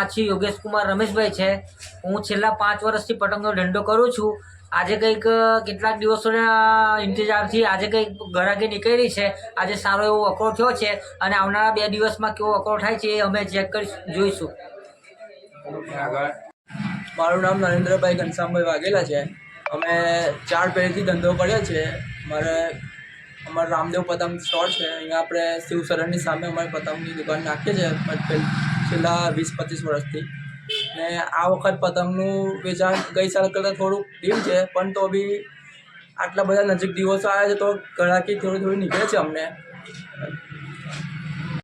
માછી યોગેશ કુમાર રમેશભાઈ છે। હું છેલ્લા 5 વર્ષથી પતંગનો ધંધો કરું છું। આજે કંઈક કેટલાક દિવસોના ઇંતજારથી આજે કંઈક ગ્રાહકી નીકળી છે। આજે સારો એવો વકરો થયો છે અને આવનારા 2 દિવસમાં કેવો વકરો થાય છે એ અમે ચેક કરી જોઈશું। મારું નામ નરેન્દ્રભાઈ ઘનશ્યામભાઈ વાઘેલા છે। અમે 4 પેઢીથી ધંધો કર્યો છે। અમારો રામદેવ પતંગ સ્ટોર છે। અહીંયા આપણે શિવસરણની સામે અમારી પતંગની દુકાન નાખીએ છીએ છેલ્લા 20-25 વર્ષથી। ને આ વખત પતંગનું વેચાણ ગઈ સાલ કરતાં થોડુંક ડીમ છે, પણ તો બી આટલા બધા નજીક દિવસો આવ્યા છે તો ગ્રાહકી થોડી નીકળે છે અમને।